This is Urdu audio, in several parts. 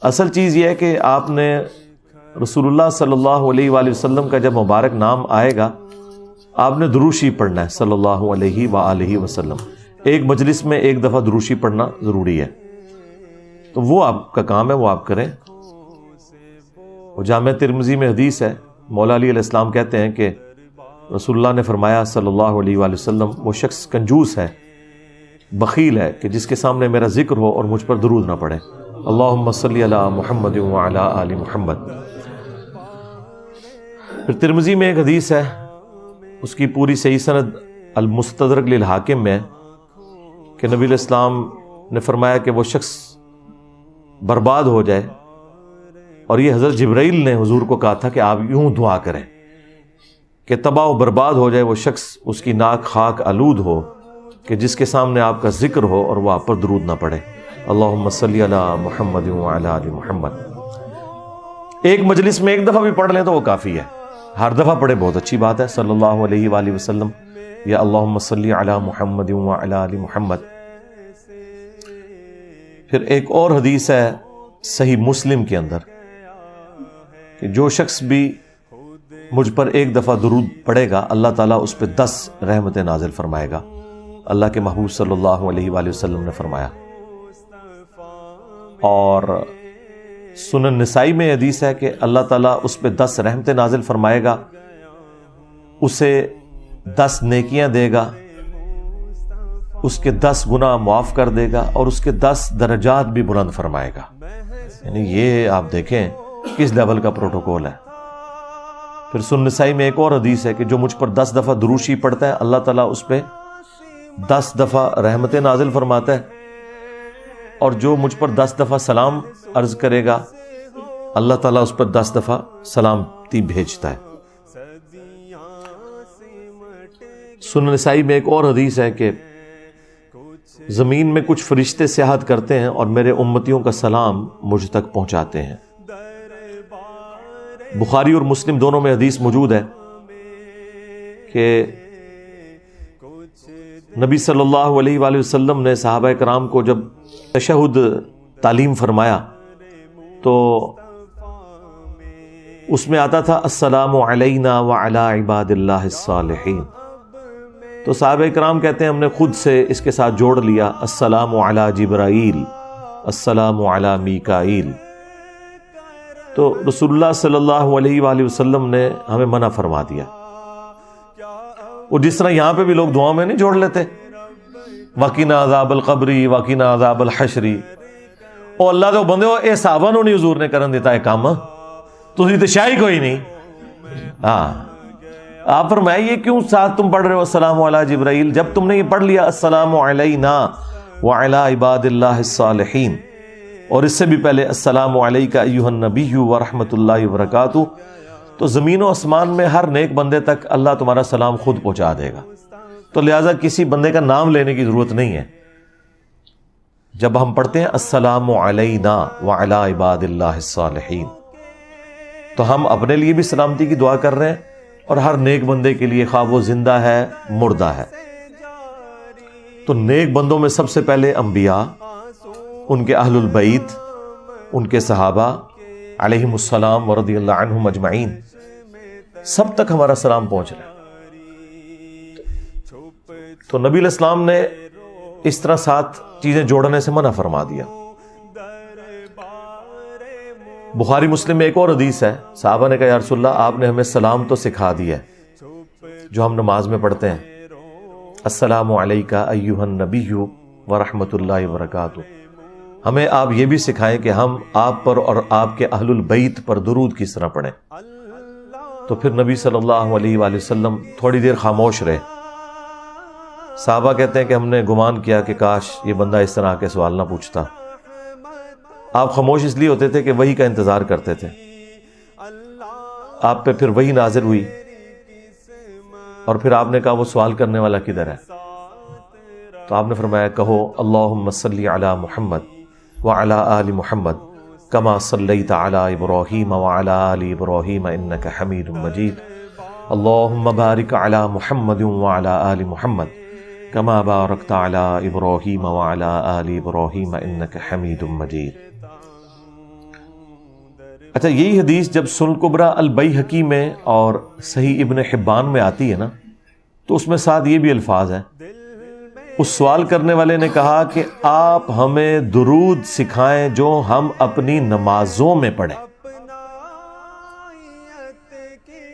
اصل چیز یہ ہے کہ آپ نے رسول اللہ صلی اللہ علیہ وآلہ وسلم کا جب مبارک نام آئے گا آپ نے دروشی پڑھنا ہے صلی اللہ علیہ وآلہ وسلم. ایک مجلس میں ایک دفعہ دروشی پڑھنا ضروری ہے. تو وہ آپ کا کام ہے، وہ آپ کریں. وہ جامع ترمذی میں حدیث ہے، مولا علی علیہ السلام کہتے ہیں کہ رسول اللہ نے فرمایا صلی اللہ علیہ وآلہ وسلم، وہ شخص کنجوس ہے، بخیل ہے کہ جس کے سامنے میرا ذکر ہو اور مجھ پر درود نہ پڑے. اللہم صلی علی محمد وعلی آل محمد. پھر ترمذی میں ایک حدیث ہے، اس کی پوری صحیح سند المستدرک للحاکم میں، کہ نبی علیہ السلام نے فرمایا کہ وہ شخص برباد ہو جائے، اور یہ حضرت جبرائیل نے حضور کو کہا تھا کہ آپ یوں دعا کریں کہ تباہ و برباد ہو جائے وہ شخص، اس کی ناک خاک آلود ہو، کہ جس کے سامنے آپ کا ذکر ہو اور وہ آپ پر درود نہ پڑے. اللہم صلی علی محمد وعلی آل محمد. ایک مجلس میں ایک دفعہ بھی پڑھ لیں تو وہ کافی ہے. ہر دفعہ پڑھے بہت اچھی بات ہے، صلی اللہ علیہ وآلہ وسلم یا اللہم صلی علی محمد وعلی آل محمد. پھر ایک اور حدیث ہے صحیح مسلم کے اندر کہ جو شخص بھی مجھ پر ایک دفعہ درود پڑھے گا اللہ تعالیٰ اس پہ 10 رحمتیں نازل فرمائے گا. اللہ کے محبوب صلی اللہ علیہ وآلہ وسلم نے فرمایا. اور سنن نسائی میں حدیث ہے کہ اللہ تعالیٰ اس پہ 10 رحمتیں نازل فرمائے گا، اسے 10 نیکیاں دے گا، اس کے 10 گناہ معاف کر دے گا، اور اس کے 10 درجات بھی بلند فرمائے گا. یعنی یہ آپ دیکھیں کس لیول کا پروٹوکول ہے. پھر سنن نسائی میں ایک اور حدیث ہے کہ جو مجھ پر 10 دفعہ دروشی پڑھتا ہے اللہ تعالیٰ اس پہ 10 دفعہ رحمتیں نازل فرماتا ہے، اور جو مجھ پر 10 دفعہ سلام عرض کرے گا اللہ تعالیٰ اس پر 10 دفعہ سلامتی بھیجتا ہے. سنن نسائی میں ایک اور حدیث ہے کہ زمین میں کچھ فرشتے سیاحت کرتے ہیں اور میرے امتیوں کا سلام مجھ تک پہنچاتے ہیں. بخاری اور مسلم دونوں میں حدیث موجود ہے کہ نبی صلی اللہ علیہ وآلہ وسلم نے صحابہ کرام کو جب تشہد تعلیم فرمایا تو اس میں آتا تھا السلام علینا وعلی عباد اللہ الصالحین. تو صحابہ کرام کہتے ہیں ہم نے خود سے اس کے ساتھ جوڑ لیا السلام علی جبرائیل، السلام علی میکائیل. تو رسول اللہ صلی اللہ علیہ وآلہ وسلم نے ہمیں منع فرما دیا. وہ جس طرح یہاں پہ بھی لوگ دعاؤں میں نہیں جوڑ لیتے وَقِنَا عَذَابَ الْقَبْرِ وَقِنَا عَذَابَ الْحَشْرِ. او اللہ دے بندے ہو، اے صحابہ نو نہیں حضور نے کرن دیتا ہے کام، تسی تے شاہی کوئی نہیں. ہاں آپ فرمائے یہ کیوں ساتھ تم پڑھ رہے ہو السلام علی جبرائیل، جب تم نے یہ پڑھ لیا السلام علینا وعلی عباد اللہ الصالحین، اور اس سے بھی پہلے السلام علیک ایھا النبی ورحمۃ اللہ وبرکاتہ، تو زمین و آسمان میں ہر نیک بندے تک اللہ تمہارا سلام خود پہنچا دے گا. تو لہٰذا کسی بندے کا نام لینے کی ضرورت نہیں ہے. جب ہم پڑھتے ہیں السلام علینا وعلی عباد اللہ الصالحین تو ہم اپنے لیے بھی سلامتی کی دعا کر رہے ہیں اور ہر نیک بندے کے لیے، خواہ وہ زندہ ہے مردہ ہے. تو نیک بندوں میں سب سے پہلے انبیاء، ان کے اہل البیت، ان کے صحابہ علیہم السلام ورضی اللہ عنہم اجمعین، سب تک ہمارا سلام پہنچ رہا ہے. تو نبی علیہ السلام نے اس طرح 7 چیزیں جوڑنے سے منع فرما دیا. بخاری مسلم میں ایک اور حدیث ہے، صحابہ نے کہا یا رسول اللہ آپ نے ہمیں سلام تو سکھا دیا ہے جو ہم نماز میں پڑھتے ہیں، السلام علیک ایھا النبی ورحمۃ اللہ وبرکاتہ. ہمیں آپ یہ بھی سکھائیں کہ ہم آپ پر اور آپ کے اہل البیت پر درود کس طرح پڑھیں. تو پھر نبی صلی اللہ علیہ وآلہ وسلم تھوڑی دیر خاموش رہے. صحابہ کہتے ہیں کہ ہم نے گمان کیا کہ کاش یہ بندہ اس طرح کے سوال نہ پوچھتا. آپ خاموش اس لیے ہوتے تھے کہ وحی کا انتظار کرتے تھے. آپ پہ پھر وحی نازل ہوئی اور پھر آپ نے کہا وہ سوال کرنے والا کدھر ہے؟ تو آپ نے فرمایا کہو اللہم صلی علی محمد وعلی آل محمد کما صلیت علی ابراہیم وعلی آل ابراہیم انک حمید مجید. اللہم بارک علی محمد وعلی آل محمد کما بارکت علی ابراہیم وعلی آل ابراہیم انک حمید مجید. اچھا، یہی حدیث جب سنن کبریٰ البیہقی میں اور صحیح ابن حبان میں آتی ہے نا، تو اس میں ساتھ یہ بھی الفاظ ہیں. اس سوال کرنے والے نے کہا کہ آپ ہمیں درود سکھائیں جو ہم اپنی نمازوں میں پڑھیں.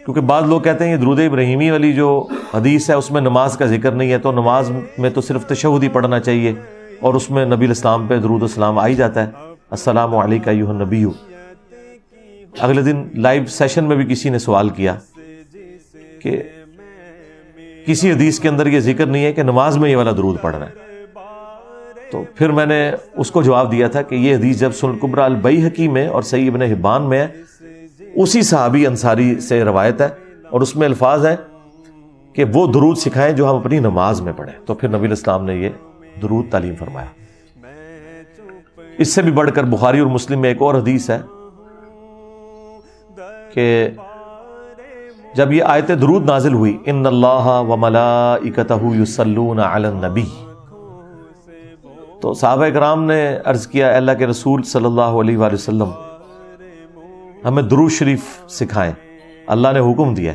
کیونکہ بعض لوگ کہتے ہیں یہ درود ابراہیمی والی جو حدیث ہے اس میں نماز کا ذکر نہیں ہے، تو نماز میں تو صرف تشہد ہی پڑھنا چاہیے، اور اس میں نبی الاسلام پہ درود السلام آ ہی جاتا ہے، السلام علیکہ ایھا النبی. اگلے دن لائیو سیشن میں بھی کسی نے سوال کیا کہ کسی حدیث کے اندر یہ ذکر نہیں ہے کہ نماز میں یہ والا درود پڑھنا ہے. تو پھر میں نے اس کو جواب دیا تھا کہ یہ حدیث جب سنن کبریٰ البیہقی میں اور صحیح ابن حبان میں ہے، اسی صحابی انصاری سے روایت ہے، اور اس میں الفاظ ہیں کہ وہ درود سکھائیں جو ہم اپنی نماز میں پڑھیں. تو پھر نبی الاسلام نے یہ درود تعلیم فرمایا. اس سے بھی بڑھ کر بخاری اور مسلم میں ایک اور حدیث ہے کہ جب یہ آیت درود نازل ہوئی، ان اللہ وملائکتہ یصلون علی النبی، تو صحابہ کرام نے عرض کیا اے اللہ کے رسول صلی اللہ علیہ وآلہ وسلم ہمیں درود شریف سکھائیں، اللہ نے حکم دیا.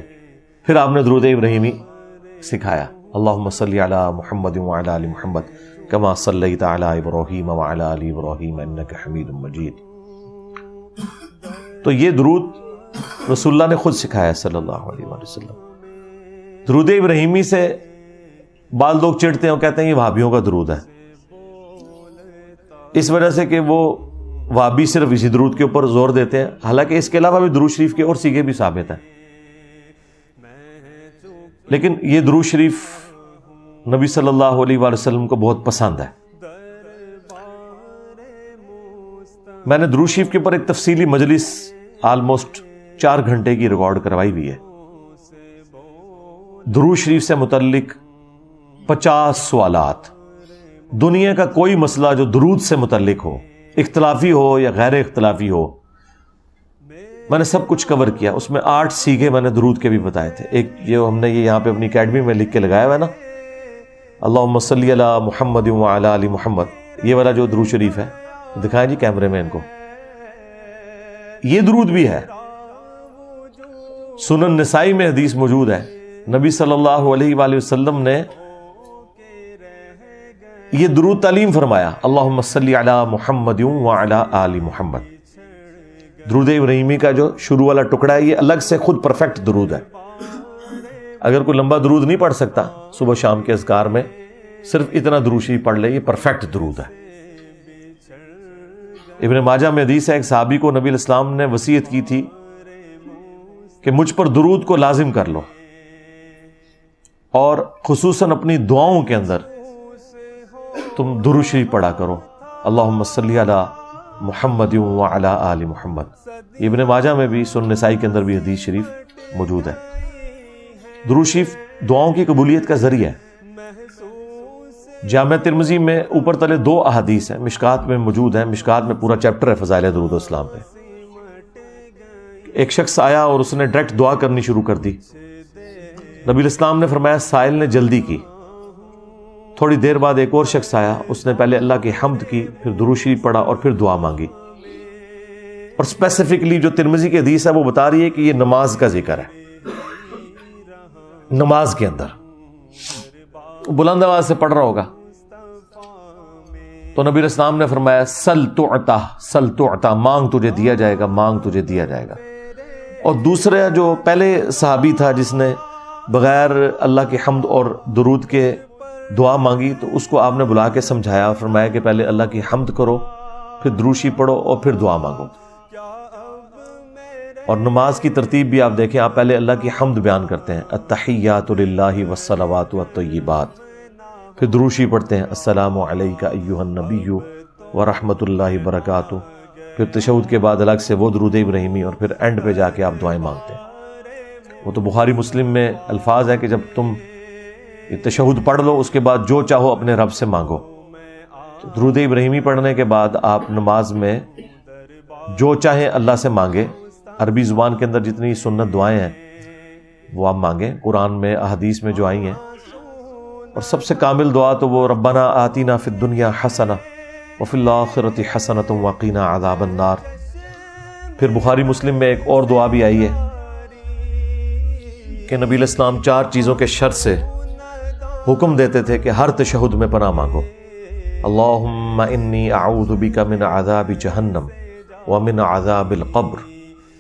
پھر آپ نے درود ابراہیمی سکھایا، اللہم صلی علی محمد وعلی آل محمد کما صلیت علی ابراہیم وعلی آل ابراہیم انک حمید مجید. تو یہ درود رسول اللہ نے خود سکھایا صلی اللہ علیہ وآلہ وسلم. درود ابراہیمی سے بعض لوگ چڑھتے ہیں اور کہتے ہیں یہ وہابیوں کا درود ہے، اس وجہ سے کہ وہ وہابی صرف اسی درود کے اوپر زور دیتے ہیں، حالانکہ اس کے علاوہ بھی درود شریف کے اور سیغے بھی ثابت ہیں. لیکن یہ درود شریف نبی صلی اللہ علیہ وآلہ وسلم کو بہت پسند ہے. میں نے درود شریف کے اوپر ایک تفصیلی مجلس آلموسٹ 4 گھنٹے کی ریکارڈ کروائی ہوئی ہے. درود شریف سے متعلق 50 سوالات، دنیا کا کوئی مسئلہ جو درود سے متعلق ہو، اختلافی ہو یا غیر اختلافی ہو، میں نے سب کچھ کور کیا. اس میں 8 سیغے میں نے درود کے بھی بتائے تھے. ایک یہ ہم نے یہ یہاں پہ اپنی اکیڈمی میں لکھ کے لگایا ہوا ہے نا، اللہم صلی علی محمد وعلی آل محمد، یہ والا جو درود شریف ہے، دکھائیں جی کیمرے میں ان کو. یہ درود بھی ہے. سنن نسائی میں حدیث موجود ہے، نبی صلی اللہ علیہ وآلہ وسلم نے یہ درود تعلیم فرمایا، اللہم صلی علی محمد وعلی آل محمد. درود ابراہیمی کا جو شروع والا ٹکڑا ہے یہ الگ سے خود پرفیکٹ درود ہے. اگر کوئی لمبا درود نہیں پڑھ سکتا صبح شام کے اذکار میں، صرف اتنا درود شریف پڑھ لے، یہ پرفیکٹ درود ہے. ابن ماجہ میں حدیث ہے، ایک صحابی کو نبی الاسلام نے وصیت کی تھی کہ مجھ پر درود کو لازم کر لو، اور خصوصاً اپنی دعاؤں کے اندر تم درود شریف پڑھا کرو، اللہم صلی علی محمد وعلی آل محمد. ابن ماجہ میں بھی، سنن نسائی کے اندر بھی حدیث شریف موجود ہے. درود شریف دعاؤں کی قبولیت کا ذریعہ ہے. جامع ترمذی میں اوپر تلے 2 احادیث ہیں، مشکات میں موجود ہیں. مشکات میں پورا چیپٹر ہے فضائل درود السلام پہ. ایک شخص آیا اور اس نے ڈائریکٹ دعا کرنی شروع کر دی. نبی الاسلام نے فرمایا سائل نے جلدی کی. تھوڑی دیر بعد ایک اور شخص آیا، اس نے پہلے اللہ کی حمد کی، پھر درود شریف پڑھا اور پھر دعا مانگی. اور اسپیسیفکلی جو ترمذی کی حدیث ہے وہ بتا رہی ہے کہ یہ نماز کا ذکر ہے. نماز کے اندر بلند آواز سے پڑھ رہا ہوگا تو نبی اسلام نے فرمایا سل تعطا، سل تعطا، مانگ تجھے دیا جائے گا، مانگ تجھے دیا جائے گا. اور دوسرا جو پہلے صحابی تھا جس نے بغیر اللہ کی حمد اور درود کے دعا مانگی، تو اس کو آپ نے بلا کے سمجھایا، فرمایا کہ پہلے اللہ کی حمد کرو، پھر درود شریف پڑھو اور پھر دعا مانگو. اور نماز کی ترتیب بھی آپ دیکھیں، آپ پہلے اللہ کی حمد بیان کرتے ہیں، التحیات للہ والصلوات والطیبات، پھر درود شریف پڑھتے ہیں، السلام علیک ایھا النبی ورحمۃ اللہ وبرکاتہ، پھر تشہد کے بعد الگ سے وہ درود ابراہیمی، اور پھر اینڈ پہ جا کے آپ دعائیں مانگتے ہیں. وہ تو بخاری مسلم میں الفاظ ہے کہ جب تم یہ تشہد پڑھ لو اس کے بعد جو چاہو اپنے رب سے مانگو. تو درود ابراہیمی پڑھنے کے بعد آپ نماز میں جو چاہیں اللہ سے مانگے. عربی زبان کے اندر جتنی سنت دعائیں ہیں وہ آپ مانگیں، قرآن میں احادیث میں جو آئی ہیں. اور سب سے کامل دعا تو وہ ربنا آتینا فی الدنیا حسنہ وفی الآخرۃ حسنۃ وقینا عذاب النار. پھر بخاری مسلم میں ایک اور دعا بھی آئی ہے کہ نبی علیہ السلام 4 چیزوں کے شر سے حکم دیتے تھے کہ ہر تشہد میں پناہ مانگو. اللہم انی اعوذ بک من عذاب جہنم ومن عذاب القبر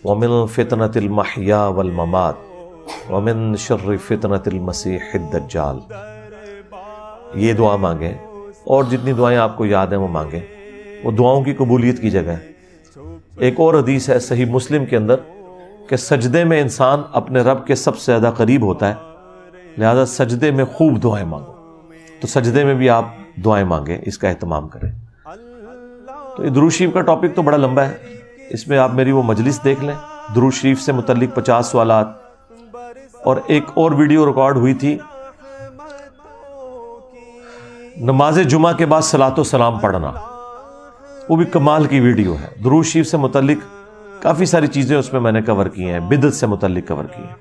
ومن فتنة المحیا والممات ومن شر فتنة المسیح الدجال. یہ دعا مانگیں اور جتنی دعائیں آپ کو یاد ہیں وہ مانگیں. وہ دعاؤں کی قبولیت کی جگہ ہے. ایک اور حدیث ہے صحیح مسلم کے اندر کہ سجدے میں انسان اپنے رب کے سب سے زیادہ قریب ہوتا ہے, لہذا سجدے میں خوب دعائیں مانگو. تو سجدے میں بھی آپ دعائیں مانگیں, اس کا اہتمام کریں. تو یہ درود شریف کا ٹاپک تو بڑا لمبا ہے, اس میں آپ میری وہ مجلس دیکھ لیں درود شریف سے متعلق 50 سوالات, اور ایک اور ویڈیو ریکارڈ ہوئی تھی نماز جمعہ کے بعد صلاۃ و سلام پڑھنا, وہ بھی کمال کی ویڈیو ہے. درود شریف سے متعلق کافی ساری چیزیں اس میں نے کور کی ہیں, بدعت سے متعلق کور کی ہیں.